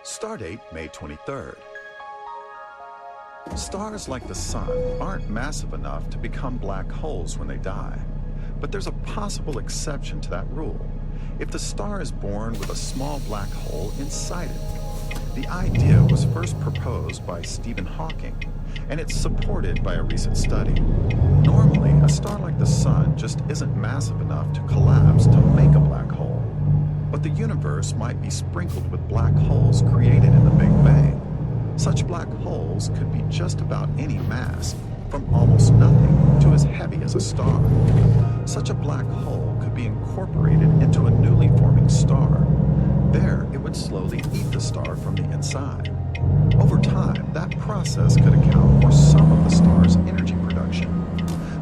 Stardate May 23rd. Stars like the Sun aren't massive enough to become black holes when they die. But there's a possible exception to that rule. If the star is born with a small black hole inside it. The idea was first proposed by Stephen Hawking, and it's supported by a recent study. Normally, a star like the Sun just isn't massive enough to collapse to make a black hole. But the universe might be sprinkled with black holes created in the Big Bang. Such black holes could be just about any mass, from almost nothing to as heavy as a star. Such a black hole could be incorporated into a newly forming star. There, it would slowly eat the star from the inside. Over time, that process could account for some of the star's energy production.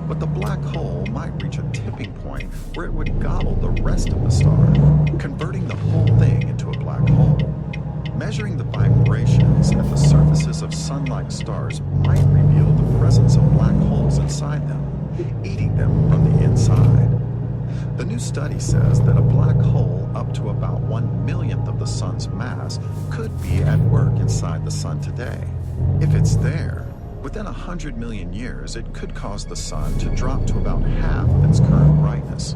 But the black hole might reach a tipping point where it would gobble the rest of the star, converting the whole thing into a black hole. Measuring the vibrations at the surfaces of sun-like stars might reveal the presence of black holes inside them, eating them from the inside. The new study says that a black hole up to about 1/1,000,000th of the sun's mass could be at work inside the sun today. If it's there, within 100 million years, it could cause the sun to drop to about half of its current brightness.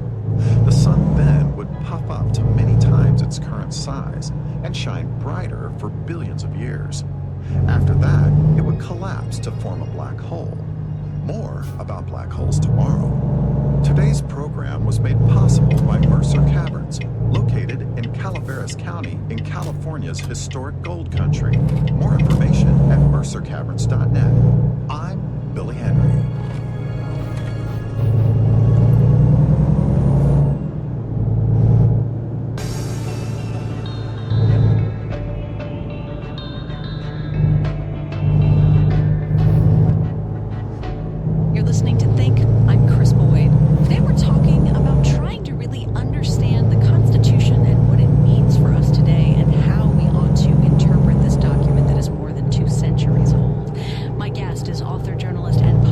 The sun then would puff up to many times its current size and shine brighter for billions of years. After that, it would collapse to form a black hole. More about black holes tomorrow. Today's program was made possible by Mercer Caverns, located in Calaveras County in California's historic gold country. More information at mercercaverns.net. I'm Billy Henry. You're listening to Think. I'm Chris Boyd. Today we're talking about trying to really understand the Constitution and what it means for us today and how we ought to interpret this document that is more than 2 centuries old. My guest is author, journalist, and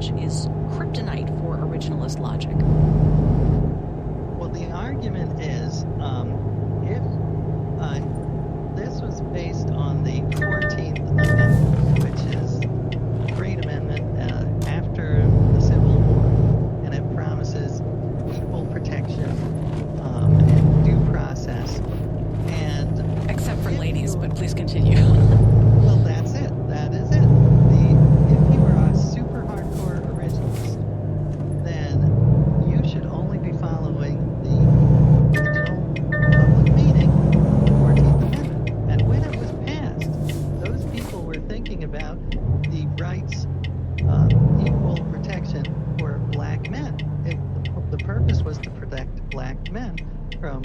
intermarriage is kryptonite for originalist logic? Well, the argument is if this was based on the 14th Amendment, which is the Great Amendment after the Civil War, and it promises equal protection and due process. And Except for ladies, but please continue. well, that's it. That is it. If you are a super hardcore originalist, then you should only be following the original public meaning of the 14th Amendment. And when it was passed, those people were thinking about the rights, equal protection for black men. The purpose was to protect black men from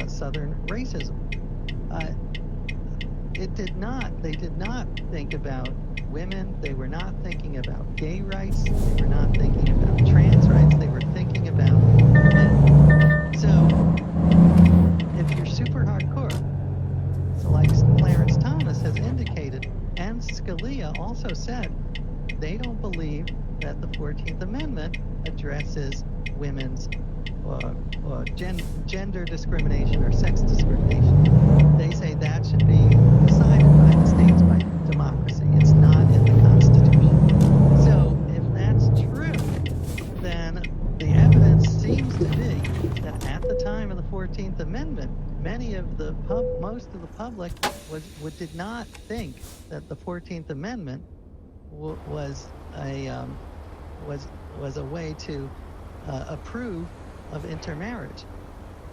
Southern racism. They did not think about women. They were not thinking about gay rights. They were not thinking about trans rights. They were thinking about men. So, if you're super hardcore, so like Clarence Thomas has indicated, and Scalia also said, they don't believe that the 14th Amendment addresses women's gender discrimination or sex discrimination. They say that should be decided by the states by democracy. It's not in the Constitution. So if that's true, then the evidence seems to be that at the time of the 14th Amendment, most of the public did not think that the 14th Amendment was a way to approve of intermarriage.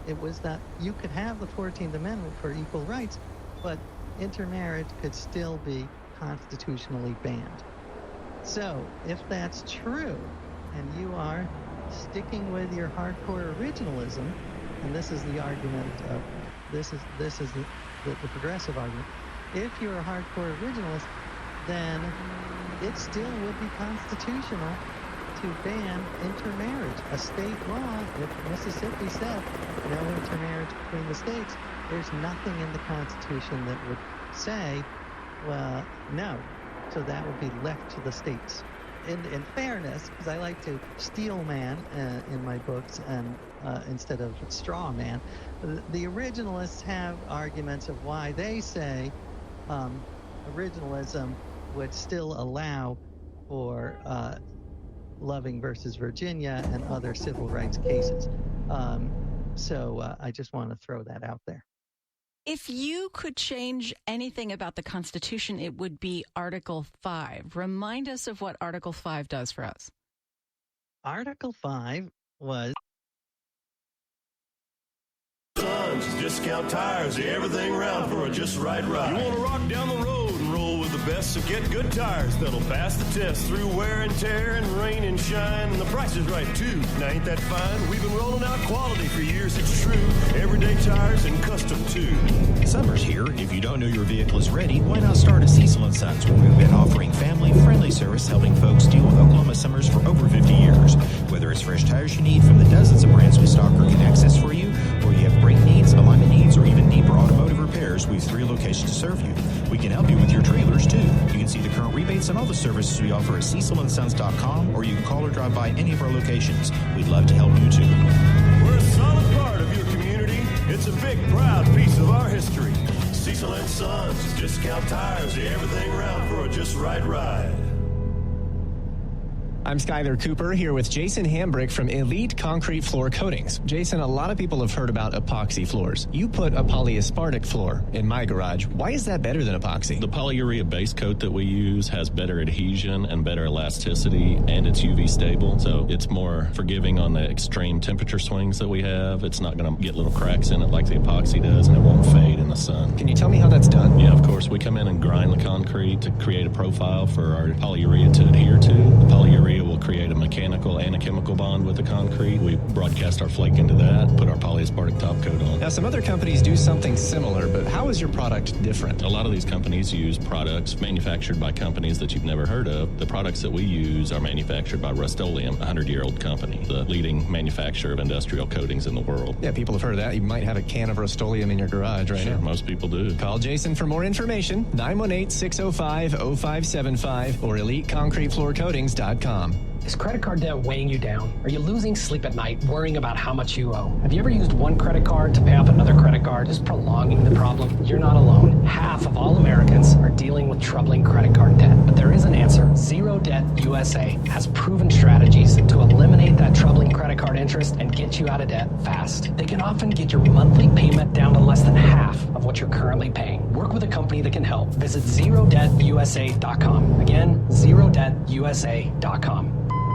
It was that you could have the 14th Amendment for equal rights, but intermarriage could still be constitutionally banned. So, if that's true, and you are sticking with your hardcore originalism, and this is the argument of this is the progressive argument. If you're a hardcore originalist, then it still would be constitutional to ban intermarriage. A state law, if Mississippi said no intermarriage between the states, there's nothing in the Constitution that would say, well, no. So that would be left to the states. In fairness, because I like to steel man in my books and instead of straw man, the originalists have arguments of why they say originalism would still allow for Loving versus Virginia and other civil rights cases. So I just want to throw that out there. If you could change anything about the Constitution, it would be Article 5. Remind us of what Article 5 does for us. Article 5 was... Sons, discount tires, everything around for a just right ride. You want to rock down the road and roll with the best, so get good tires that'll pass the test through wear and tear and rain and shine. And the price is right, too. Now, ain't that fine? We've been rolling out quality for years, it's true. Everyday tires and custom, too. Summer's here. If you don't know your vehicle is ready, why not start at Cecil & Sons, where we've been offering family-friendly service helping folks deal with Oklahoma summers for over 50 years. Whether it's fresh tires you need from the dozens of brands we stock or can access for you, or you have brake needs, alignment needs, or even deeper automotive repairs, we have 3 locations to serve you. We can help you with your trailers, too. You can see the current rebates and all the services we offer at CecilAndSons.com, or you can call or drive by any of our locations. We'd love to help you, too. We're a solid part of your community. It's a big, proud piece of our history. Cecil & Sons, discount tires, everything around for a just right ride. I'm Skyler Cooper here with Jason Hambrick from Elite Concrete Floor Coatings. Jason, a lot of people have heard about epoxy floors. You put a polyaspartic floor in my garage. Why is that better than epoxy? The polyurea base coat that we use has better adhesion and better elasticity, and it's UV stable, so it's more forgiving on the extreme temperature swings that we have. It's not going to get little cracks in it like the epoxy does, and it won't fade in the sun. Can you tell me how that's done? Yeah, of course. We come in and grind the concrete to create a profile for our polyurea to adhere to. The polyurea will create a mechanical mechanical and a chemical bond with the concrete. We broadcast our flake into that, put our polyaspartic top coat on. Now, some other companies do something similar, but how is your product different? A lot of these companies use products manufactured by companies that you've never heard of. The products that we use are manufactured by Rust-Oleum, a 100-year-old company, the leading manufacturer of industrial coatings in the world. Yeah, people have heard of that. You might have a can of Rust-Oleum in your garage right Sure, now. most people do. Call Jason for more information, 918-605-0575 or EliteConcreteFloorCoatings.com. Is credit card debt weighing you down? Are you losing sleep at night worrying about how much you owe? Have you ever used one credit card to pay off another credit card, just prolonging the problem? You're not alone. Half of all Americans are dealing with troubling credit card debt. But there is an answer. Zero Debt USA has proven strategies to eliminate that troubling credit card interest and get you out of debt fast. They can often get your monthly payment down to less than half of what you're currently paying. Work with a company that can help. Visit ZeroDebtUSA.com. Again, ZeroDebtUSA.com.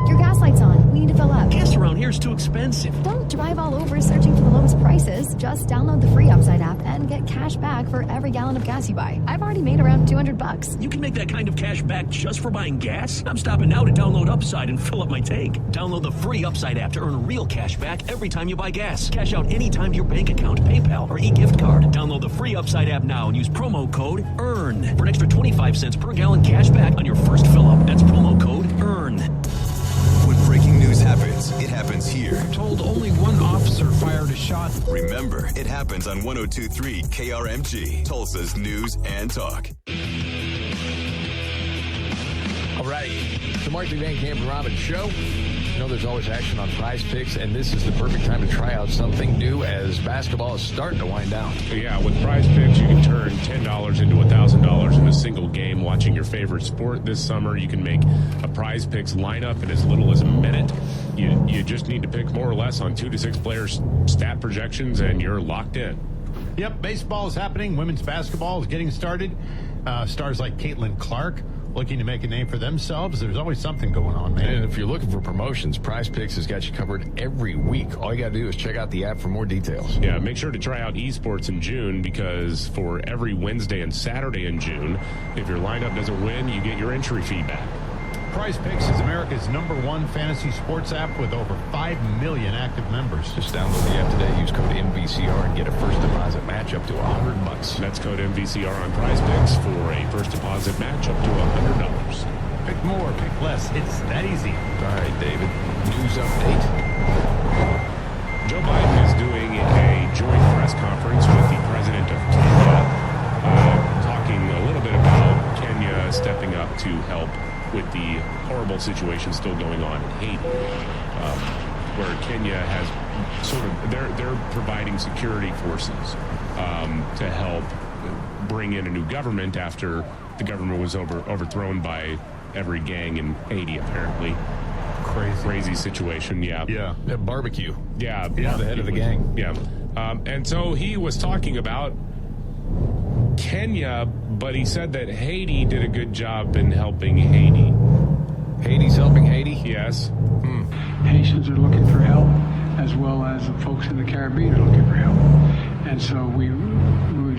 Your gas light's on. We need to fill up. Gas around here is too expensive. Don't drive all over searching for the lowest prices. Just download the free Upside app and get cash back for every gallon of gas you buy. I've already made around $200. You can make that kind of cash back just for buying gas? I'm stopping now to download Upside and fill up my tank. Download the free Upside app to earn real cash back every time you buy gas. Cash out anytime your bank account, PayPal, or e-gift card. Download the free Upside app now and use promo code EARN for an extra 25 cents per gallon cash back on your first fill up. That's promo code EARN. When breaking news happens, it happens here. Told only one officer fired a shot. Remember, it happens on 102.3 KRMG, Tulsa's News and Talk. All right, the Markley Van Camp and Robbins Show. You know there's always action on Prize Picks, and this is the perfect time to try out something new as basketball is starting to wind down. Yeah, with Prize Picks, you can turn $10 into $1,000 in a single game watching your favorite sport. This summer, you can make a Prize Picks lineup in as little as a minute. You just need to pick more or less on 2 to 6 players' stat projections, and you're locked in. Yep, baseball is happening. Women's basketball is getting started. Stars like Caitlin Clark looking to make a name for themselves. There's always something going on, man. And if you're looking for promotions, Prize Picks has got you covered every week. All you got to do is check out the app for more details. Yeah, make sure to try out esports in June, because for every Wednesday and Saturday in June, if your lineup doesn't win, you get your entry fee back. Prize Picks is America's #1 fantasy sports app with over 5 million active members. Just download the app today, use code MVCR, and get a first deposit match up to $100. That's code MVCR on Prize Picks for a first deposit match up to $100. Pick more, pick less. It's that easy. All right, David. News update. Joe Biden is doing a joint press conference with the president of Kenya, talking a little bit about Kenya stepping up to help with the horrible situation still going on in Haiti, where Kenya has sort of, they're providing security forces to help bring in a new government after the government was overthrown by every gang in Haiti, apparently. Crazy situation, yeah. Yeah, barbecue. Yeah. The head of the gang. Yeah. And so he was talking about Kenya, but he said that Haiti did a good job in helping Haiti. Haiti's helping Haiti? Yes. Haitians are looking for help, as well as the folks in the Caribbean are looking for help. And so we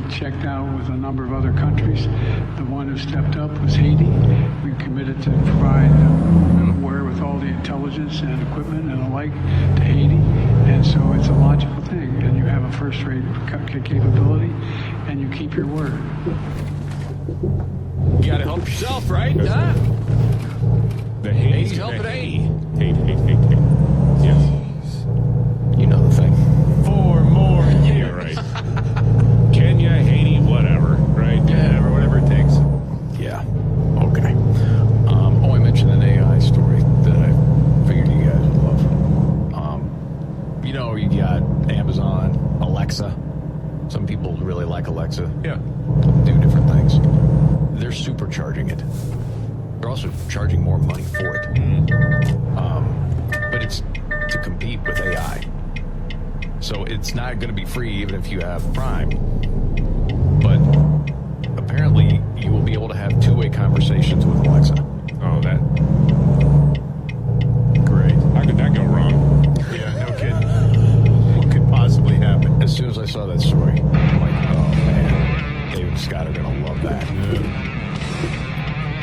checked out with a number of other countries. The one who stepped up was Haiti. We committed to provide wherewithal, the intelligence and equipment and the like to Haiti. And so it's a logical thing. And you have a first-rate capability, and you keep your word. You got to help yourself, right? Huh? The Haiti's helping Haiti. Haiti. Yes. You know the thing. 4 more years. Yeah, right. Kenya, Haiti, whatever, right? Yeah, whatever it takes. Yeah. Okay. I mentioned an AI story that I figured you guys would love. You know, you got Amazon, Alexa. Some people really like Alexa. Yeah. Do different things. They're supercharging it. They're also charging more money for it. But it's to compete with AI. So it's not going to be free even if you have Prime. But apparently you will be able to have two-way conversations with Alexa. Oh, that... Great. How could that go wrong? Yeah, no kidding. What could possibly happen? As soon as I saw that story, I'm like, oh man, David and Scott are going to love that.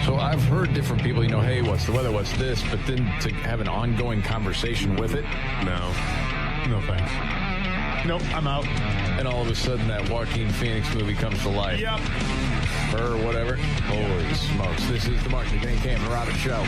So I've heard different people, you know, hey, what's the weather, what's this, but then to have an ongoing conversation with it, no thanks. Nope, I'm out. And all of a sudden that Joaquin Phoenix movie comes to life. Yep. Or whatever. Holy smokes. This is the Mark McGinn Cam and Robert Show.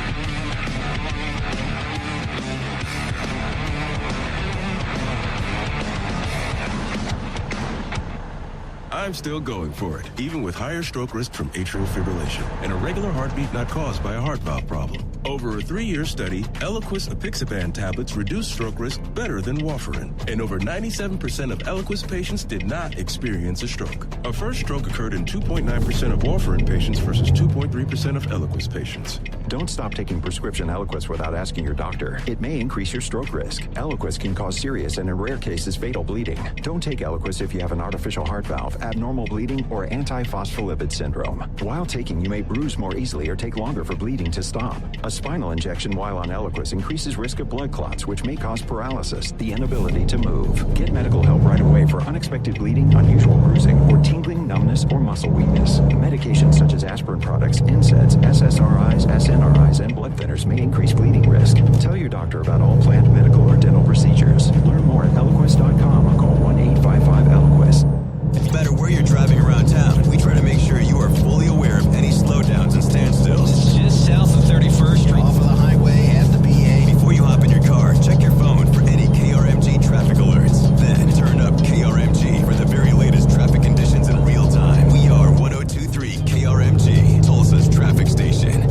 I'm still going for it, even with higher stroke risk from atrial fibrillation and a regular heartbeat not caused by a heart valve problem. Over a 3-year study, Eliquis apixaban tablets reduce stroke risk better than warfarin, and over 97% of Eliquis patients did not experience a stroke. A first stroke occurred in 2.9% of warfarin patients versus 2.3% of Eliquis patients. Don't stop taking prescription Eliquis without asking your doctor. It may increase your stroke risk. Eliquis can cause serious and in rare cases fatal bleeding. Don't take Eliquis if you have an artificial heart valve, abnormal bleeding, or antiphospholipid syndrome. While taking, you may bruise more easily or take longer for bleeding to stop. A spinal injection while on Eliquis increases risk of blood clots, which may cause paralysis, the inability to move. Get medical help right away for unexpected bleeding, unusual bruising, or tingling, numbness, or muscle weakness. Medications such as aspirin products, NSAIDs, SSRIs, SNRIs, and blood thinners may increase bleeding risk. Tell your doctor about all planned medical or dental procedures. Learn more at Eliquis.com or call 1-855-ELIQUIS. No matter where you're driving around town, we try to make sure you are fully aware of any slowdowns and standstills. Just south of 31st Street. Off of the highway at the PA. Before you hop in your car, check your phone for any KRMG traffic alerts. Then turn up KRMG for the very latest traffic conditions in real time. We are 102.3 KRMG, Tulsa's traffic station.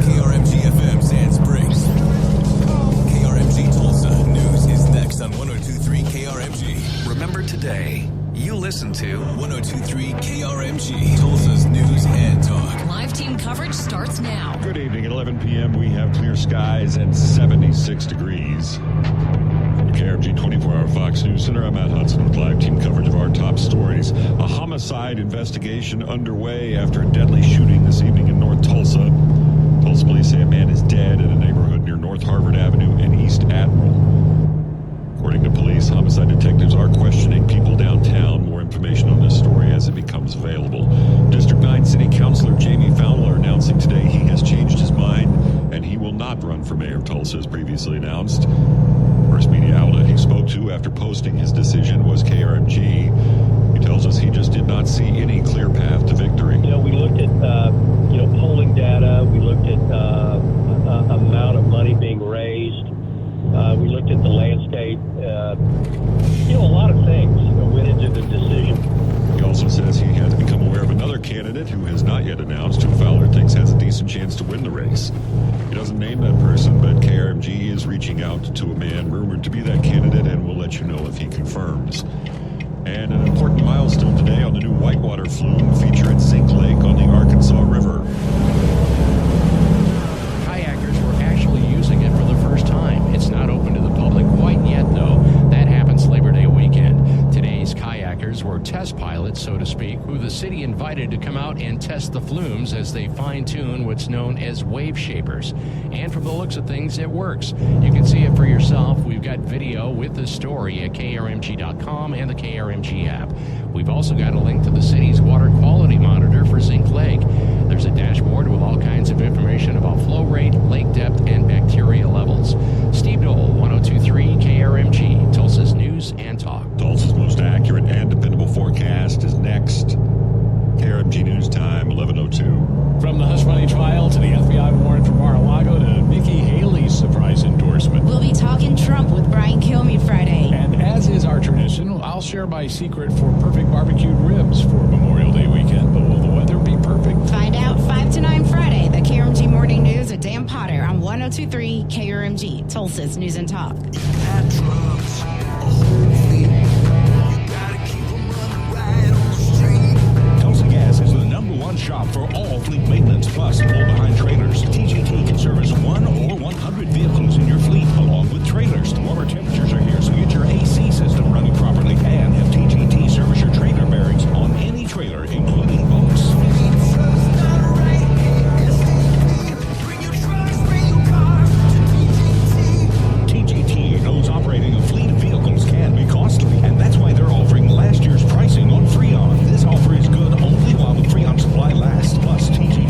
KRMG FM Sand Springs. KRMG Tulsa. News is next on 102.3 KRMG. Remember today, you listen to 102.3 KRMG, Tulsa's News and Talk. Live team coverage starts now. Good evening. At 11 p.m., we have clear skies and 76 degrees. From KRMG 24-hour Fox News Center, I'm Matt Hudson with live team coverage of our top stories. A homicide investigation underway after a deadly shooting this evening in North Tulsa. Tulsa police say a man is dead in a neighborhood near North Harvard Avenue and East Admiral. According to police, homicide detectives are questioning people downtown. More information on this story as it becomes available. District 9 City Councilor Jamie Fowler announcing today he has changed his mind and he will not run for mayor of Tulsa as previously announced. First media outlet he spoke to after posting his decision was KRMG. He tells us he just did not see any clear path to victory. We looked at, polling data. We looked at amount of money being raised. We looked at the landscape. A lot of things went into the decision. He also says he has become aware of another candidate who has not yet announced who Fowler thinks has a decent chance to win the race. He doesn't name that person, but KRMG is reaching out to a man rumored to be that candidate, and we'll let you know if he confirms. And an important milestone today on the new whitewater flume feature at Zinc Lake on the Arkansas River. Kayakers were actually using it for the first time. It's not open to the public quite yet, though. That happens Labor Day weekend. Today's kayakers were test pilots, so to speak, who the city invited to come out and test the flumes as they fine-tune what's known as wave shapers. And from the looks of things, it works. You can see it for yourself. We've got video with the story at krmg.com and the KRMG app. We've also got a link to the city's water quality monitor for Zinc Lake. There's a dashboard with all kinds of information about flow rate, lake depth, and bacteria levels. Steve Dole, 102.3 KRMG, Tulsa's News and Talk. Tulsa's most accurate and dependable forecast is next. KRMG News Time, 11:02. From the hush money trial to the FBI warrant for Mar-a-Lago to Nikki Haley's surprise endorsement. We'll be talking Trump with Brian Kilmeade Friday. And as is our tradition, I'll share my secret for perfect barbecued ribs for Memorial Day weekend. But will the weather be perfect? Find out 5 to 9 Friday. The KRMG Morning News with Dan Potter on 102.3 KRMG, Tulsa's News and Talk. Tulsa Gas is the #1 shop for all fleet maintenance, plus pull-behind trailers. TGT can service 1 or 100 vehicles in your fleet, along with trailers. Warmer temperatures are here, so get your AC system running properly and have TGT service your trailer bearings on any trailer, including boats. TGT knows operating a fleet of vehicles can be costly, and that's why they're offering last year's pricing on Freon. This offer is good only while the Freon supply lasts. Plus, TGT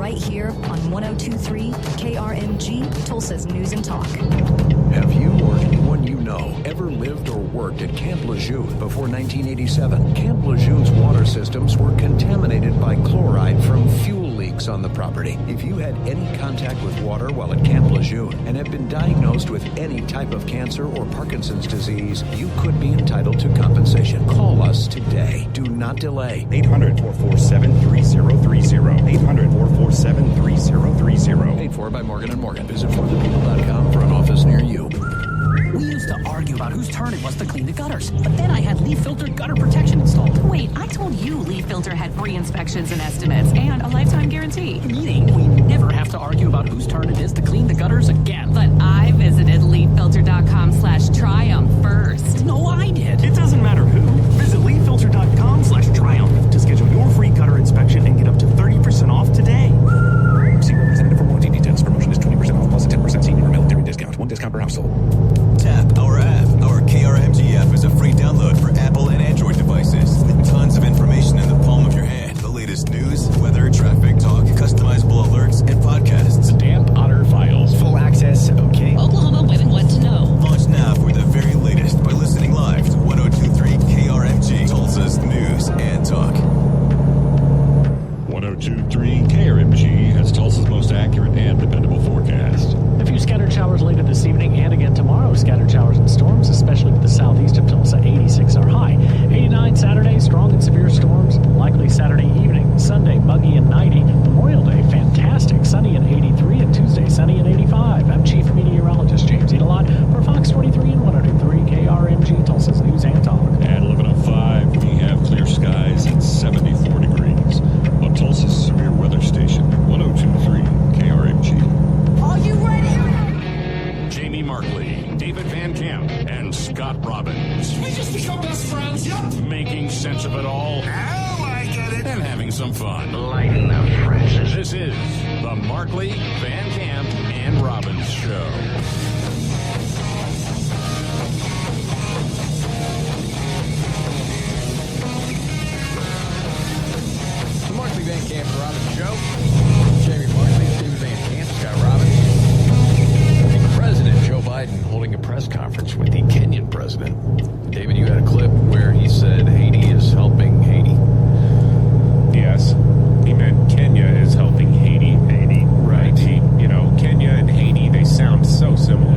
right here on 102.3 KRMG, Tulsa's News and Talk. Have you or anyone you know ever lived or worked at Camp Lejeune before 1987? Camp Lejeune's water systems were contaminated by chloride from fuel leaks on the property. If you had any contact with water while at Camp Lejeune and have been diagnosed with any type of cancer or Parkinson's disease, you could be entitled to compensation. Call us today. Do not delay. 800-447-3030. 800-447-3030. Paid for by Morgan & Morgan. Visit forthepeople.com for an office near you. We used to argue about whose turn it was to clean the gutters, but then I had Leaf Filter gutter protection installed. Wait, I told you Leaf Filter had free inspections and estimates and a lifetime guarantee. Meaning we never have to argue about whose turn it is to clean the gutters again. But I visited leaffilter.com/triumph first. No, I did. It doesn't matter who. Visit leaffilter.com/triumph to schedule your free gutter inspection and get up to 30% off today. See representative for warranty details. Promotion is 20% off plus a 10% senior or military discount. One discount per household. Tap our app. Our KRMG app is a free download for Apple and Android devices with tons of information in the palm of your hand. The latest news, weather, traffic talk, customizable alerts, and podcasts. Damp Otter Files. Full access, okay. Oklahoma women want to know. Launch now for the very latest by listening live to 102.3 KRMG, Tulsa's News and Talk. 102.3 KRMG has Tulsa's most accurate and dependable forecast. A few scattered showers later this evening and again tomorrow. Scattered showers and storms, especially to the southeast of Tulsa. 86 our high. 89 Saturday, strong and severe storms. Likely Saturday evening. Sunday, muggy and 90. Memorial Day, fantastic. Sunny and 83. And Tuesday, sunny and 85. I'm Chief Meteorologist James Edelot for Fox 23 and 102.3 KRMG, Tulsa's News and Talk. At 11:05, we have clear skies and 74 degrees. On Tulsa's severe weather station, 102.3 KRMG. Are you ready? Jamie Markley, David Van Camp, and Scott Robbins. We just become best friends, yup. Making sense of it all. Now I get it. And having some fun. Lighten the frenches. This is the Markley, Van Camp, and Robbins Show. The Markley, Van Camp, and Robbins Show. Jamie Markley, David Van Camp, Scott Robbins. President Joe Biden holding a press conference with the Kenyan president. David, you had a clip where he said Haiti is helping Haiti. Yes, he meant Kenya is helping Haiti. Right. Kenya and Haiti, they sound so similar.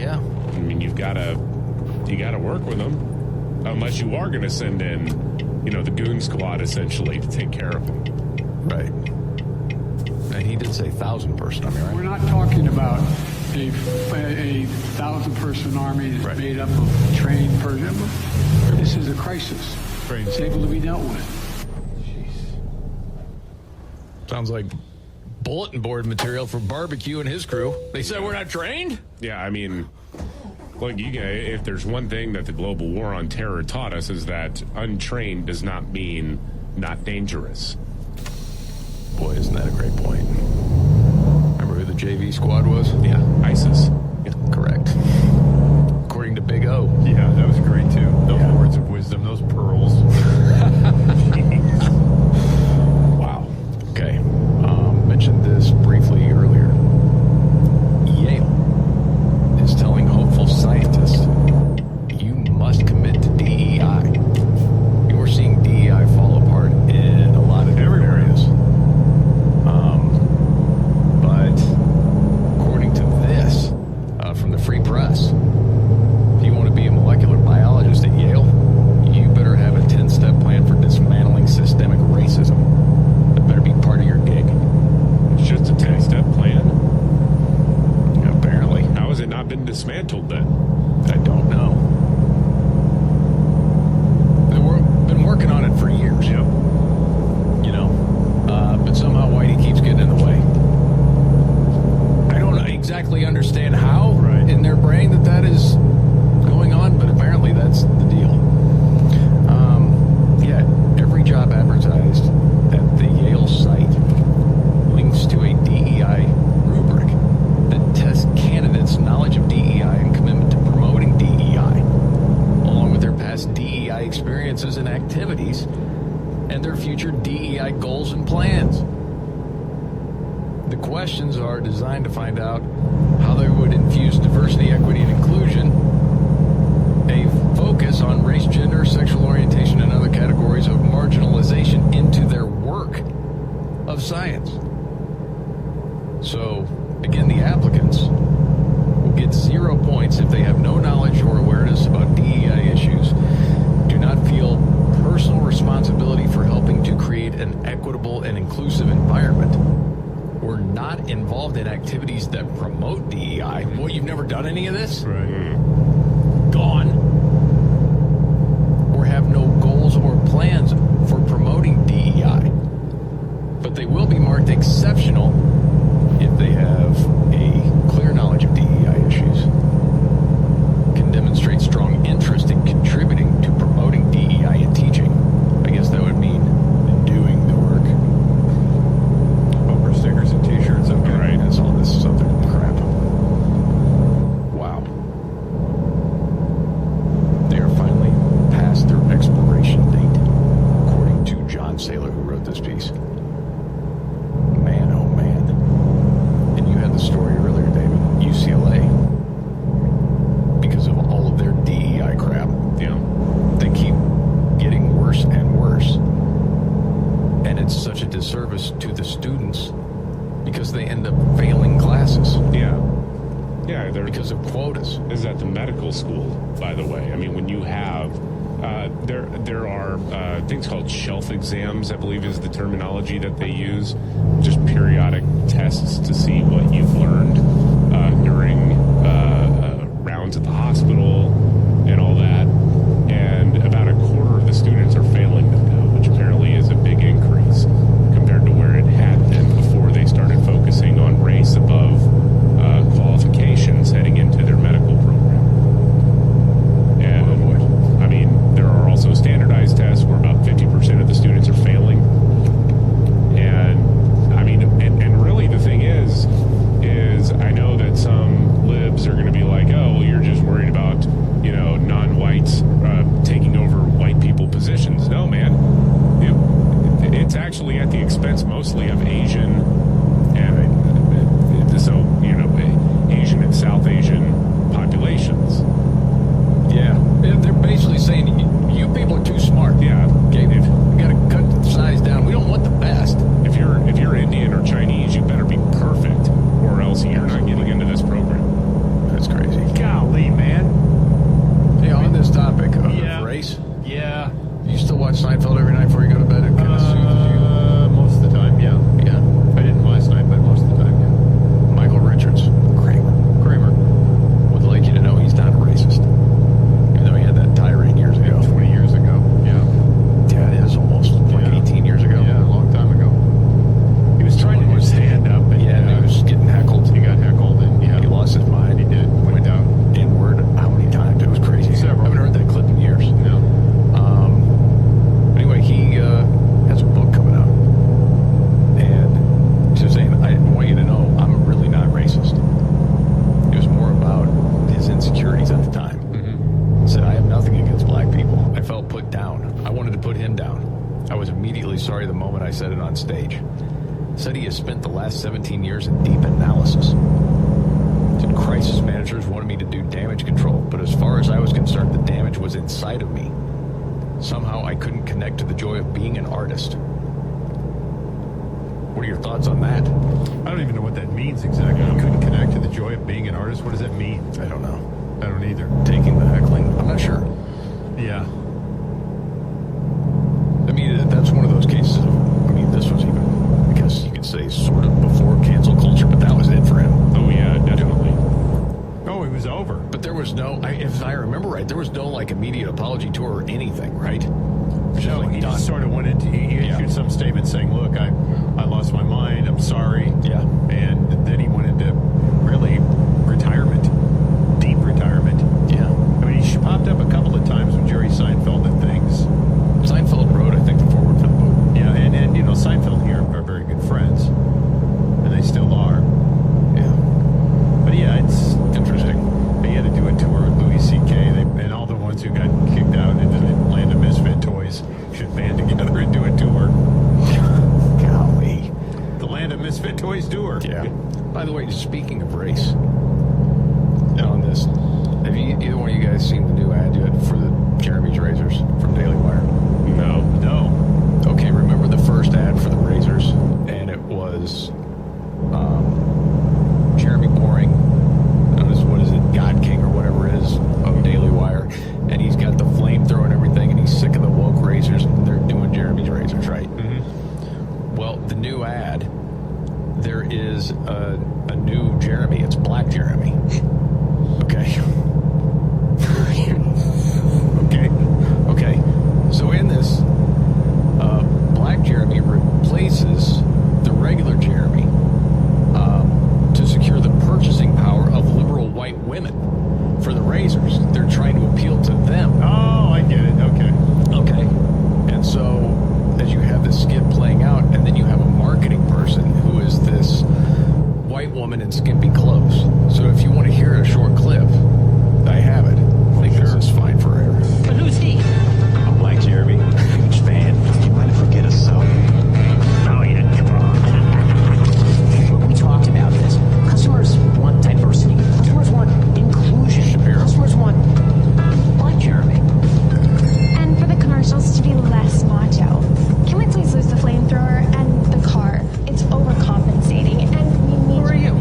Yeah. I mean, you gotta work with them, unless you are going to send in, the goon squad essentially to take care of them. Right. And he did say 1,000-person army, right? We're not talking about a 1,000-person army that's made up of trained personnel. This is a crisis. It's able to be dealt with. Sounds like bulletin board material for Barbecue and his crew. They said we're not trained? Yeah, I mean, look, if there's one thing that the global war on terror taught us is that untrained does not mean not dangerous. Boy, isn't that a great point. Remember who the JV squad was? Yeah, ISIS. Yeah, correct. According to Big O. Yeah, that was great too. Those words of wisdom, those pearls. Wow. Okay. Mentioned this briefly earlier. Yale is telling hopeful scientists, you must commit to DEI. We're seeing DEI fall apart in a lot of different areas. But according to this, from the Free Press, if you want to be a molecular biologist at Yale, you better have a 10-step plan for dismantling systemic racism. That better be part of your gig. It's just a 10-step plan? Apparently. How has it not been dismantled then? I don't know. They've been working on it for years. Yep. But somehow Whitey keeps getting in the way. I don't exactly understand how in their brain that is going on, but apparently that's the deal. Every job advertised at the Yale site links to a DEI rubric that tests candidates' knowledge of DEI and commitment to promoting DEI, along with their past DEI experiences and activities, and their future DEI goals and plans. The questions are designed to find out how they would infuse diversity, equity, and inclusion, a focus on race, gender, sexual orientation, and other categories of marginalization into their work of science. So, again, the applicants will get 0 points if they have no knowledge or awareness about DEI issues, do not feel personal responsibility for helping to create an equitable and inclusive environment, or not involved in activities that promote DEI. What, you've never done any of this? Right. Gone. Or have no goals or plans for promoting DEI. But they will be marked exceptional if they have a clear knowledge of DEI issues, can demonstrate strong interest in contributing to promoting DEI in teaching. I guess that would mean doing the work. Bumper stickers and t-shirts. Okay. Right. That's all this other crap. Wow. They are finally past their expiration date, according to John Saylor, who wrote this piece. Man, oh man. And you had the story earlier, David. UCLA. Because of all of their DEI crap. Yeah. They keep getting worse and worse. And it's such a disservice to the students because they end up failing classes. Yeah. Yeah, because of quotas. This is at the medical school, by the way. I mean, when you have there are things called shelf exams, I believe is the terminology that they use, just periodic tests to see what you've learned during rounds at the hospital and all that. And about a quarter of the students are failing them now, which apparently is a big increase compared to where it had been before they started focusing on race above qualifications heading into their medical program. And I mean, there are also standardized tests where about 50% of the students are failing. And I mean, and really the thing is I know on stage. Said he has spent the last 17 years in deep analysis. Said crisis managers wanted me to do damage control, but as far as I was concerned, the damage was inside of me. Somehow I couldn't connect to the joy of being an artist. What are your thoughts on that? I don't even know what that means exactly. I couldn't connect to the joy of being an artist. What does that mean? I don't know. I don't either. Taking the heckling? I'm not sure. Yeah. I mean, that's one of those cases of, I mean, this was even, I guess you could say, sort of before cancel culture, but that was it for him. Oh, yeah, definitely. Oh, it was over. But there was no, if I remember right, there was no, like, immediate apology tour or anything, right? No, he just sort of went into, he issued some statement saying, look, I lost my mind, I'm sorry. Yeah. And then he went into really retirement, deep retirement. Yeah. I mean, he popped up a couple of times with Jerry Seinfeld and things. Seinfeld wrote, I think, the forward for the book. Yeah, and you know, Seinfeld and he are very good friends. And they still are. Yeah. But yeah, it's interesting. He had to do a tour with Louis C.K. And all the ones who got kicked out into the Land of Misfit Toys should band together and do a tour. Golly. The Land of Misfit Toys tour. Yeah. By the way, speaking of race, on this, have either one of you guys seen the new ad yet for the Jeremy's Razors from Daily Wire? No. Okay, remember the first ad for the Razors? And it was Jeremy Boring, known as, what is it, God King or whatever it is, of Daily Wire. And he's got the flamethrower and everything, and he's sick of the woke razors, and they're doing Jeremy's Razors, right? Mm-hmm. Well, the new ad, there is a new Jeremy. It's Black Jeremy. Okay. Okay. So in this, Black Jeremy replaces the regular Jeremy to secure the purchasing power of liberal white women for the razors. They're trying to appeal to them. Oh, I get it. Okay. And so, as you have this skit playing out, and then you have a marketing person who is this white woman in skimpy clothes. So if you want to hear a short clip, I have it. I think this is fine for air. But who's he? I'm Black Jeremy, huge fan. Do you mind if we get a selfie? Oh, yeah, come on. We talked about this. Customers want diversity. Customers want inclusion. Customers want Black Jeremy. And for the commercials to be less macho, can we please lose the flamethrower and the car? It's overcompensating, and we need... Who are you?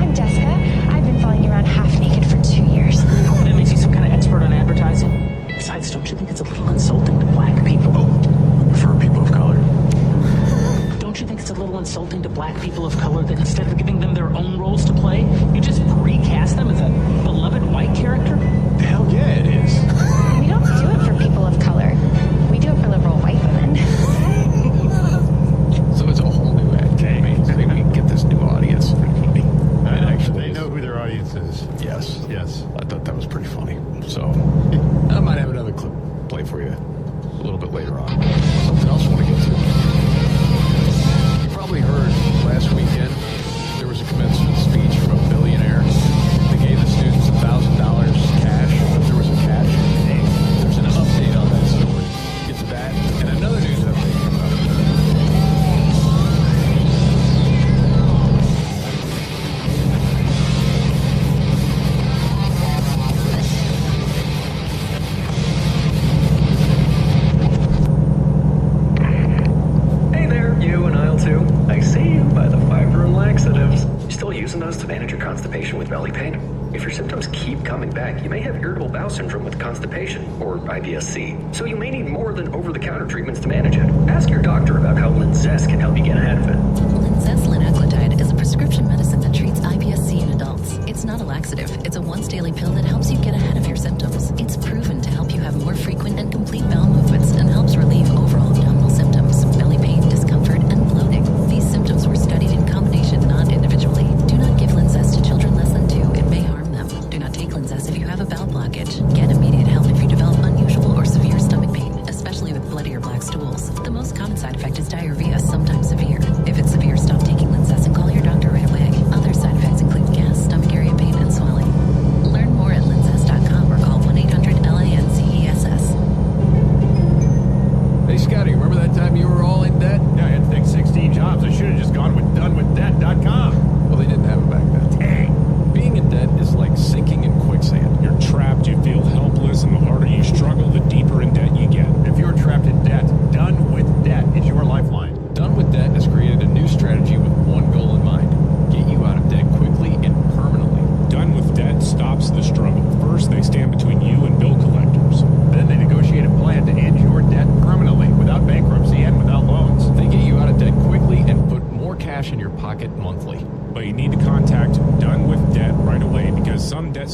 I'm Jessica. I've been following you around half naked for 2 years. That makes you some kind of expert on advertising. Besides, don't you think it's a little insulting to black people? Oh, I prefer people of color. Don't you think it's a little insulting to black people of color that instead of giving them their own roles to play, you just recast them as a beloved white character? Hell yeah, it is. We don't do it for people of color. We do it for liberal white women. So it's a whole new ad campaign. I think we can get this new audience. They know who their audience is. Yes. Yes. I thought that was pretty funny. So I might have another clip play for you a little bit later on. Something else I want to get to. You probably heard last weekend there was a commencement speech from a billionaire. They gave the students $1,000 cash, but there was a catch. There's an update on that story. Get to that and another news update coming up. Hey there, you and aisle 2. I see you by the fiber and laxatives. You still using those to manage your constipation with belly pain? If your symptoms keep coming back, you may have irritable bowel syndrome with constipation, or IBS-C. So you may need more than over-the-counter treatments to manage it. Ask your doctor about how Linzess can help you get ahead of it. Linzess linaclotide is a prescription medicine that treats IBS-C in adults. It's not a laxative. It's a once-daily pill that helps you get ahead of your symptoms. It's proven to help you have more frequent and complete bowel movements and helps relieve overall abdominal symptoms, belly pain, discomfort, and bloating. These symptoms were studied in combination, not individually. Do not give Linzess to children less than 2. It may harm them. Do not take Linzess if you have a bowel blockage. Get immediate help if you develop unusual or severe stomach pain, especially with bloody or black stools. The most common side effect is diarrhea, sometimes severe. If it's severe, stop taking Linzess and call your doctor right away. Other side effects include gas, stomach area pain, and swelling. Learn more at linzess.com.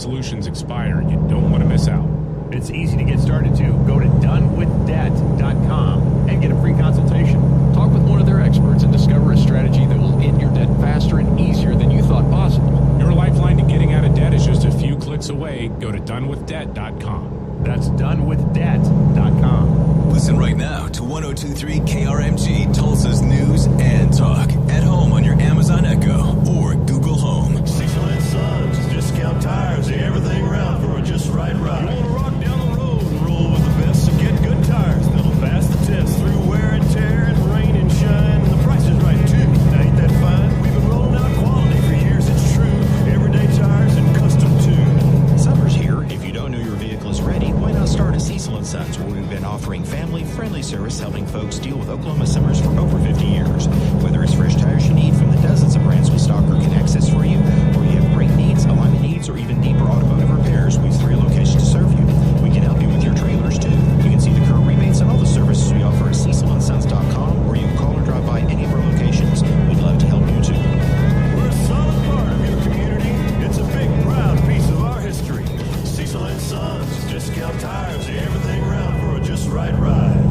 solutions expire. You don't want to miss out. It's easy to get started too. Go to donewithdebt.com and get a free consultation. Talk with one of their experts and discover a strategy that will end your debt faster and easier than you thought possible. Your lifeline to getting out of debt is just a few clicks away. Go to donewithdebt.com. That's donewithdebt.com. Listen right now to 102.3 KRMG, Tulsa's news and talk. At home on your Amazon Echo or Google Home. Cecil and Sons, discount tires, everything around for a just right ride. You want to rock down the road and roll with the best, so get good tires that'll pass the test through wear and tear and rain and shine. The price is right too. Now ain't that fine? We've been rolling out quality for years, it's true. Everyday tires and custom tuned. Summer's here. If you don't know your vehicle is ready, why not start at Cecil & Sons, where we've been offering family-friendly service helping folks deal with Oklahoma summers for over 50 years. Whether it's fresh tires you need from the dozens of brands we stock or can access for you, or you have brake needs, alignment needs, or even deeper automotive repairs, we have 3 locations to serve you. We can help you with your trailers, too. You can see the current rebates and all the services we offer at CecilAndSons.com, or you can call or drive by any of our locations. We'd love to help you, too. We're a solid part of your community. It's a big, proud piece of our history. Cecil and Sons, discount tires, everything around for a just right ride.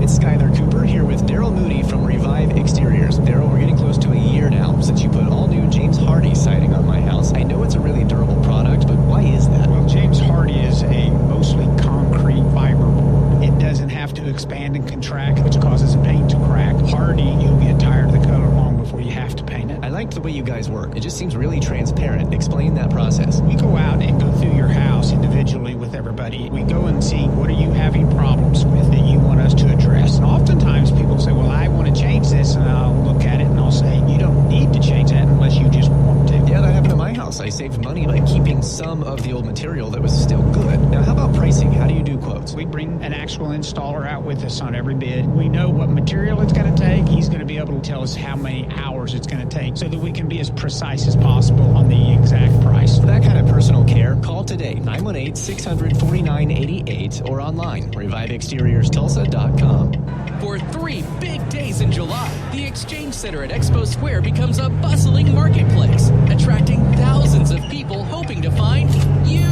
It's Skylar Cooper here with Daryl Moody from Revive Exteriors. Daryl, we're getting close to a year now since you put all new James Hardy siding on my house. I know it's a really durable product, but why is that? Well, James Hardy is a mostly concrete fiber board. It doesn't have to expand and contract, which causes the paint to crack. Hardy, you'll get tired of the color long before you have to paint it. I like the way you guys work. It just seems really transparent. Explain that process. We go out and go through your house individually with everybody. We go and see what are you having problems with that you want us to address. And oftentimes people say, well, I want to change this, and I'll look at it and I'll say, you don't need to change that unless you just want to. Yeah, that happened to my house. I saved money by keeping some of the old material that was still good. Now, how about pricing? How do you do quotes? We bring an actual installer out with us on every bid. We know what material it's going to take. He's going to be able to tell us how many hours it's going to take so that we can be as precise as possible on the exact price. For that kind of personal care, call today, 918-600-4988, or online, reviveexteriorsTulsa.com. For 3 big days in July, the Exchange Center at Expo Square becomes a bustling marketplace, attracting thousands of people hoping to find you.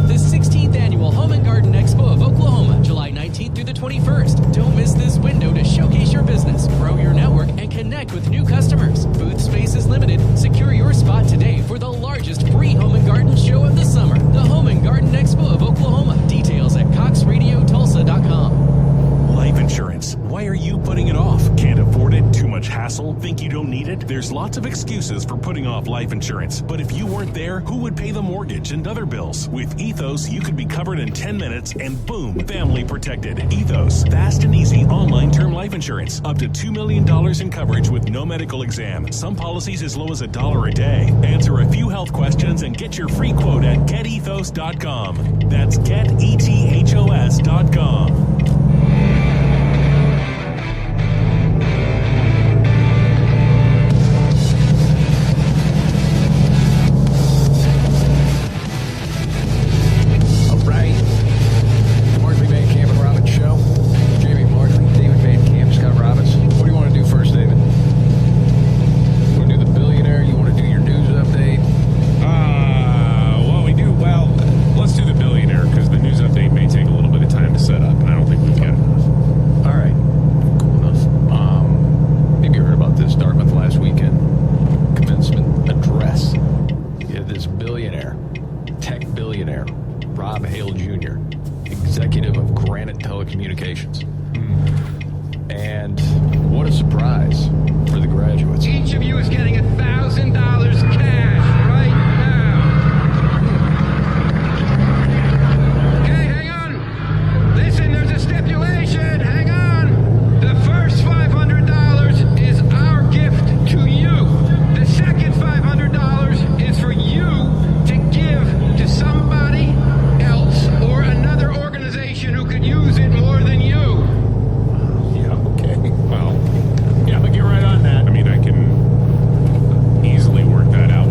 The 16th Annual Home and Garden Expo of Oklahoma, July 19th through the 21st. Don't miss this window to showcase your business, grow your network, and connect with new customers. Booth space is limited. Secure your spot today for the largest free home and garden show of the summer. The Home and Garden Expo of Oklahoma. Details at CoxRadioTulsa.com. Life insurance. Why are you putting it off? Can't afford it? Too much hassle? Think you don't need it? There's lots of excuses for putting off life insurance. But if you weren't there, who would pay the mortgage and other bills? With Ethos, you could be covered in 10 minutes and boom, family protected. Ethos. Fast and easy online term life insurance. Up to $2 million in coverage with no medical exam. Some policies as low as $1 a day. Answer a few health questions and get your free quote at getethos.com. That's getethos.com. I can easily work that out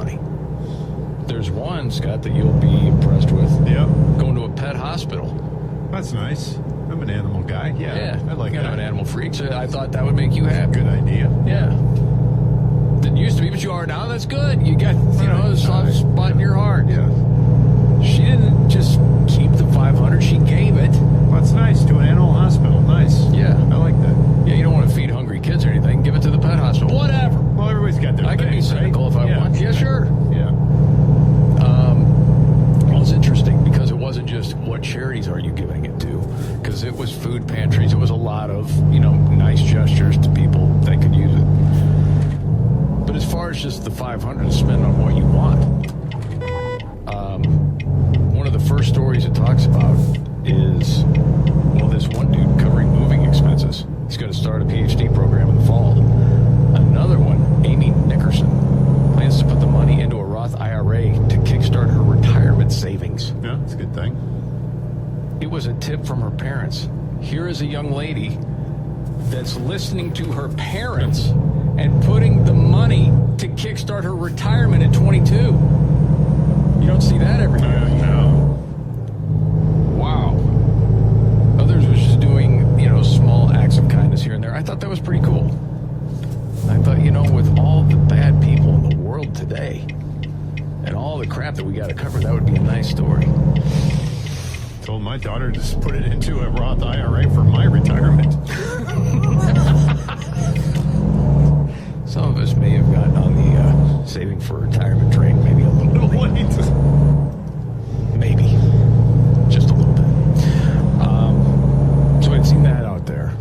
money. There's one, Scott, that you'll be impressed with. Yep. Going to a pet hospital. That's nice. I'm an animal guy. Yeah, I like you're that. an animal freak, so I thought that would make you happy. Good idea. Yeah. Didn't used to be, but you are now. That's good. You got, a soft spot in your heart. Yeah. She didn't just keep the $500. She gave it. That's nice. To an animal hospital. Nice. Yeah. I like that. Yeah, you don't want to feed hungry kids or anything. Give it to the pet hospital. Whatever. Well, everybody's got their I can be thing, cynical right? if I want. Yeah, sure. Yeah. Well, it's interesting because it wasn't just what charities are you giving it to, because it was food pantries. It was a lot of, nice gestures to people that could use it. But as far as just the $500 to spend on what you want, one of the first stories it talks about is, this one dude covering moving expenses. He's going to start a PhD program in the fall. Another one, Amy Nickerson, plans to put the money into a Roth IRA to kickstart her retirement savings. Yeah, that's a good thing. It was a tip from her parents. Here is a young lady that's listening to her parents and putting the money to kickstart her retirement at 22. You don't see that every day. No. Wow. Others was just doing, small acts of kindness here and there. I thought that was pretty cool. I thought, with all the bad people in the world today and all the crap that we got to cover, that would be a nice story. Told my daughter to just put it into a Roth IRA for my retirement. Some of us may have gotten on the saving for retirement train, maybe a little late. Maybe. Just a little bit. So I'd seen that out there.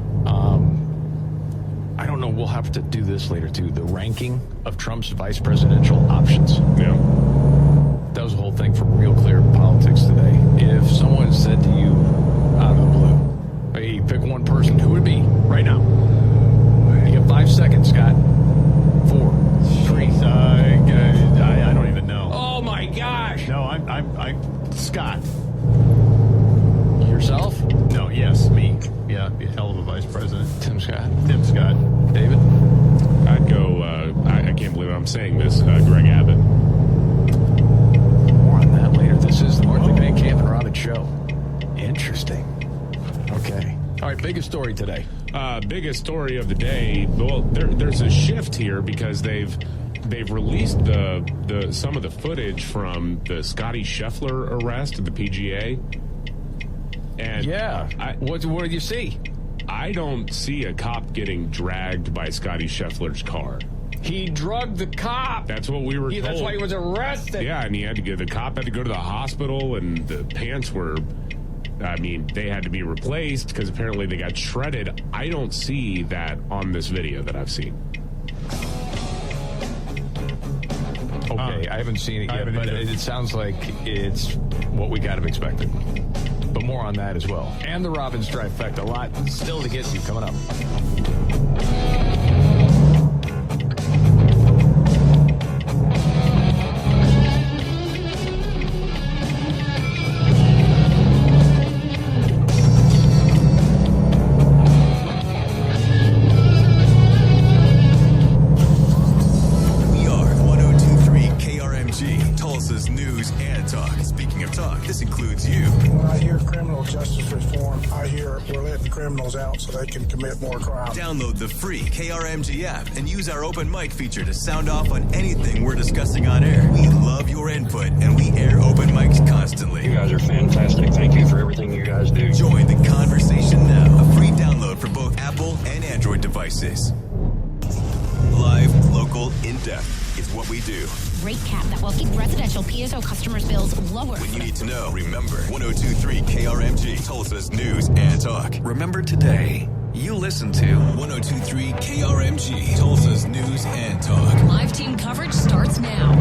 I don't know, we'll have to do this later too. The ranking of Trump's vice presidential options. Yeah. That was the whole thing from Real Clear Politics today. If someone said to you out of the blue, hey, pick one person, who would it be right now? You got 5 seconds, Scott. 4, 3. I don't even know. Oh my gosh! No, I'm Scott. Yourself? No, yes, me. Yeah, be a hell of a vice president. Tim Scott. David? I'd go, I can't believe I'm saying this, Greg Abbott. More on that later. This is the Martha Van Camp and Robin Show. Interesting. Okay. All right, biggest story today. Biggest story of the day. Well, there's a shift here because they've released some of the footage from the Scotty Scheffler arrest at the PGA. And what did you see? I don't see a cop getting dragged by Scotty Scheffler's car. He drugged the cop. That's what we were told. That's why he was arrested. Yeah, and the cop had to go to the hospital, and the pants were, they had to be replaced because apparently they got shredded. I don't see that on this video that I've seen. Okay, I haven't seen it yet, but it sounds like it's what we kind of expected. But more on that as well. And the Robbins trifecta. A lot still to get to coming up. We are 102.3 KRMG, Tulsa's news and talk. Speaking of talk, this includes you. When I hear criminal justice reform, I hear we're letting criminals out so they can commit more crime. Download the free KRMG app and use our open mic feature to sound off on anything we're discussing on air. We love your input and we air open mics constantly. You guys are fantastic. Thank you for everything you guys do. Join the conversation now. A free download for both Apple and Android devices. Live, local, in-depth is what we do. Rate cap that will keep residential PSO customers' bills lower. When you need to know, remember 102.3 KRMG, Tulsa's news and talk. Remember today, you listen to 102.3 KRMG, Tulsa's news and talk. Live team coverage starts now.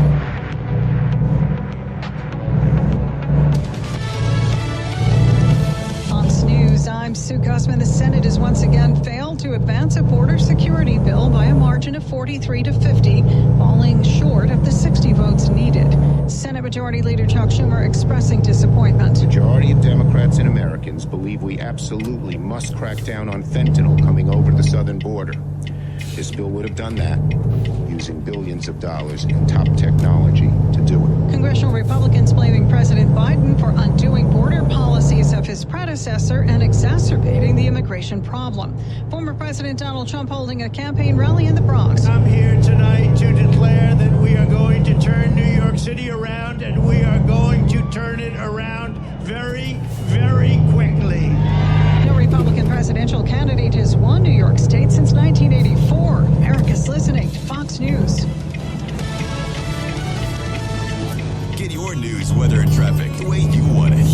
Fox News, I'm Sue Gussman. The Senate has once again failed to advance a border security bill by a margin of 43 to 50, falling short of the 60 votes needed. Senate Majority Leader Chuck Schumer expressing disappointment. The majority of Democrats and Americans believe we absolutely must crack down on fentanyl coming over the southern border. This bill would have done that, using billions of dollars in top technology to do it. Congressional Republicans blaming President Biden for undoing border policies of his predecessor and exacerbating the immigration problem. Former President Donald Trump holding a campaign rally in the Bronx. I'm here tonight to declare that we are going to turn New York City around, and we are going to turn it around very, very quickly. No Republican presidential candidate has won New York State since 1984. America's listening to Fox News. Get your news, weather, and traffic the way you want it.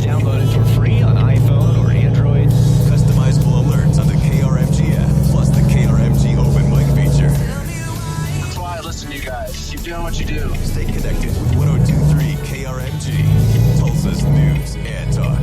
Download it for free on iPhone or Android. Customizable alerts on the KRMG app, plus the KRMG Open Mic feature. That's why I listen to you guys. Keep doing what you do. Stay connected with 102.3 KRMG, Tulsa's news and talk.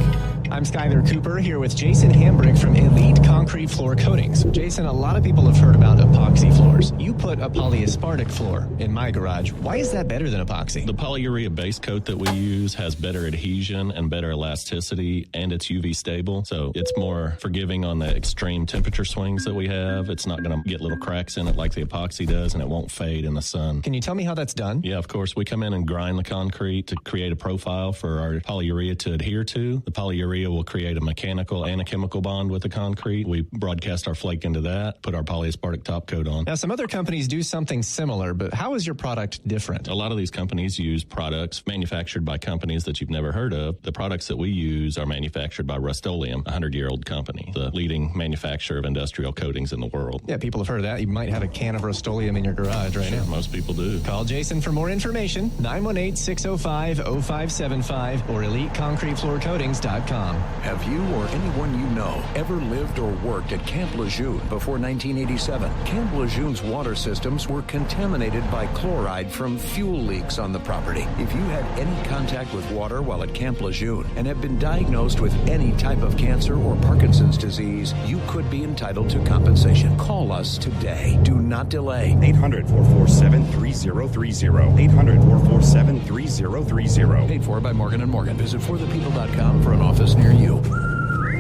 I'm Skyler Cooper here with Jason Hambrick from Elite Concrete Floor Coatings. Jason, a lot of people have heard about epoxy floors. You put a polyaspartic floor in my garage. Why is that better than epoxy? The polyurea base coat that we use has better adhesion and better elasticity, and it's UV stable, so it's more forgiving on the extreme temperature swings that we have. It's not going to get little cracks in it like the epoxy does, and it won't fade in the sun. Can you tell me how that's done? Yeah, of course. We come in and grind the concrete to create a profile for our polyurea to adhere to. The polyurea will create a mechanical and a chemical bond with the concrete. We broadcast our flake into that, put our polyaspartic top coat on. Now, some other companies do something similar, but how is your product different? A lot of these companies use products manufactured by companies that you've never heard of. The products that we use are manufactured by Rust-Oleum, a 100-year-old company, the leading manufacturer of industrial coatings in the world. Yeah, people have heard of that. You might have a can of Rust-Oleum in your garage right now. Most people do. Call Jason for more information, 918-605-0575 or EliteConcreteFloorCoatings.com. Have you or anyone you know ever lived or worked at Camp Lejeune before 1987? Camp Lejeune's water systems were contaminated by chloride from fuel leaks on the property. If you had any contact with water while at Camp Lejeune and have been diagnosed with any type of cancer or Parkinson's disease, you could be entitled to compensation. Call us today. Do not delay. 800-447-3030. 800-447-3030. Paid for by Morgan & Morgan. Visit forthepeople.com for an office near you.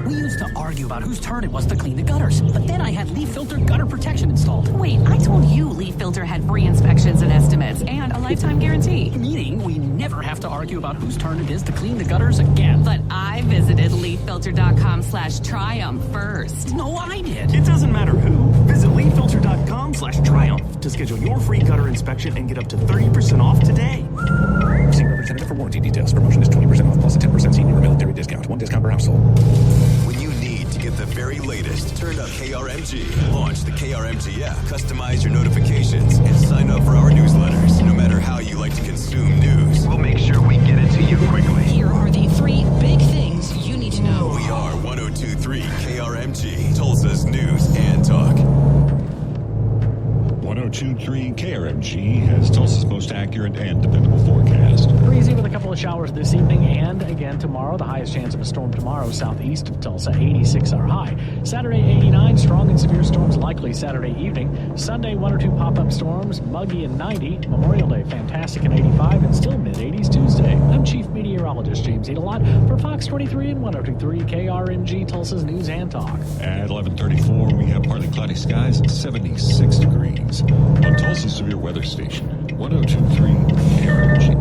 We used to argue about whose turn it was to clean the gutters, but then I had Leaf Filter gutter protection installed. Wait, I told you Leaf Filter had free inspections and estimates and a lifetime guarantee. Meaning we never have to argue about whose turn it is to clean the gutters again. But I visited leaffilter.com/triumph first. No, I did. It doesn't matter who. Visit leaffilter.com/triumph to schedule your free gutter inspection and get up to 30% off today. See representative for warranty details. Promotion is 20% off plus a 10% senior or military discount. One discount per household. When you need to get the very latest, turn up KRMG. Launch the KRMG app. Customize your notifications and sign up for our newsletters. No matter how you like to consume news, we'll make sure we get it to you quickly. Here are the 3 big things you need to know. We are 102.3 KRMG, Tulsa's news and talk. 102.3 KRMG has Tulsa's most accurate and dependable forecast. Breezy with a couple of showers this evening and again tomorrow. The highest chance of a storm tomorrow southeast of Tulsa, 86 our high. Saturday, 89. Strong and severe storms likely Saturday evening. Sunday, 1 or 2 pop-up storms, muggy and 90. Memorial Day, fantastic and 85, and still mid-80s Tuesday. I'm Chief Meteorologist James Edelot for Fox 23 and 102.3 KRMG, Tulsa's news and talk. At 11:34, we have partly cloudy skies, 76 degrees. On Tulsa's severe weather station, 102.3 KRMG.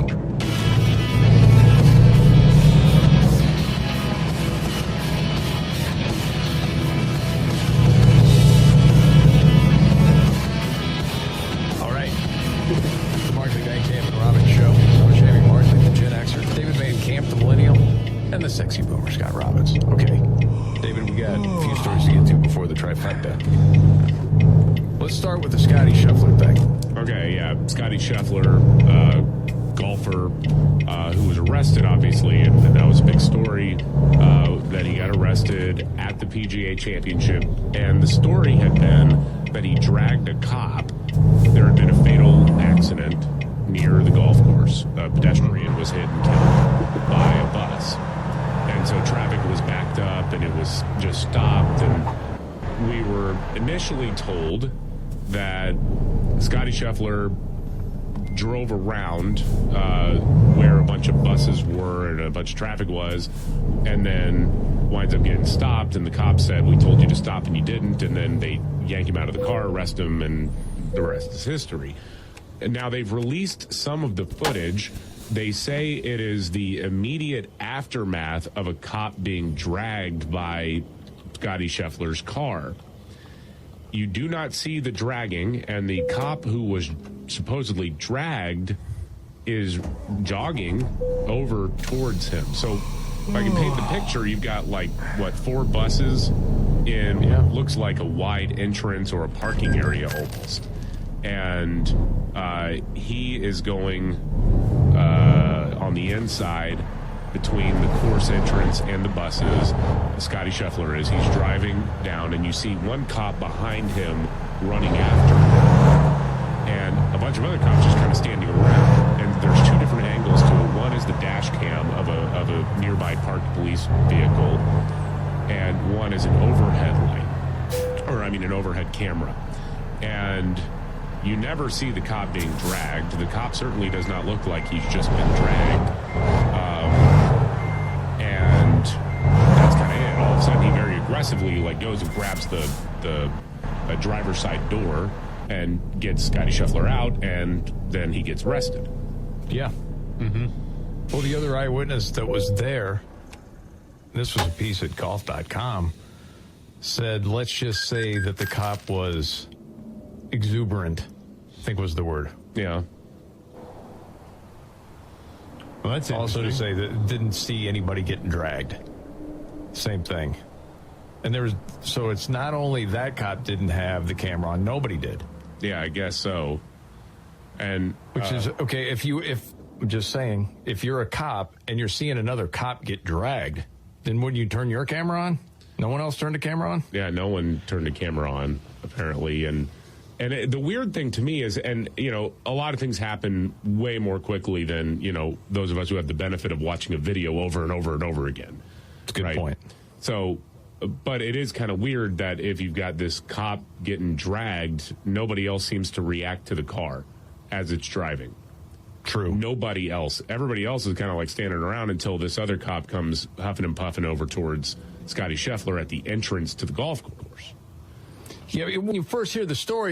All right. The Markley Van Camp and Robbins Show. I'm Chevy Markley, the Gen Xer. David Van Camp, the Millennial. And the sexy boomer, Scott Robbins. Okay. David, we got a few stories to get to before the trifecta. Let's start with the Scotty Scheffler thing. Okay, yeah. Scotty Scheffler, golfer, who was arrested, obviously, and that was a big story, that he got arrested at the PGA Championship. And the story had been that he dragged a cop. There had been a fatal accident near the golf course. A pedestrian was hit and killed by a bus. And so traffic was backed up, and it was just stopped. And we were initially told that Scotty Scheffler drove around where a bunch of buses were and a bunch of traffic was, and then winds up getting stopped, and the cop said, we told you to stop and you didn't, and then they yank him out of the car, arrest him, and the rest is history. And now they've released some of the footage. They say it is the immediate aftermath of a cop being dragged by Scotty Scheffler's car. You do not see the dragging, and the cop who was supposedly dragged is jogging over towards him. So if I can paint the picture, you've got like, what, 4 buses in looks like a wide entrance or a parking area almost. And he is going on the inside between the course entrance and the buses. Scotty Scheffler is. He's driving down, and you see one cop behind him running after him. And a bunch of other cops just kind of standing around. And there's 2 different angles to it. One is the dash cam of a nearby parked police vehicle, and one is an overhead light. Or, I mean, an overhead camera. And you never see the cop being dragged. The cop certainly does not look like he's just been dragged. And that's kind of it. All of a sudden, he very aggressively goes and grabs the driver's side door and gets Scotty Scheffler out, and then he gets arrested. Yeah. Mm-hmm. Well, the other eyewitness that was there, this was a piece at golf.com, said, let's just say that the cop was exuberant, I think was the word. Yeah. Well, that's also to say that didn't see anybody getting dragged. Same thing. And so it's not only that cop didn't have the camera on, nobody did. Yeah, I guess so. And which is okay if I'm just saying, if you're a cop and you're seeing another cop get dragged, then wouldn't you turn your camera on? No one else turned the camera on? Yeah, no one turned the camera on, apparently. And the weird thing to me is, and, a lot of things happen way more quickly than, those of us who have the benefit of watching a video over and over and over again. That's a good point. So, but it is kind of weird that if you've got this cop getting dragged, nobody else seems to react to the car as it's driving. True. Nobody else. Everybody else is kind of like standing around until this other cop comes huffing and puffing over towards Scotty Scheffler at the entrance to the golf course. Yeah, when you first hear the story,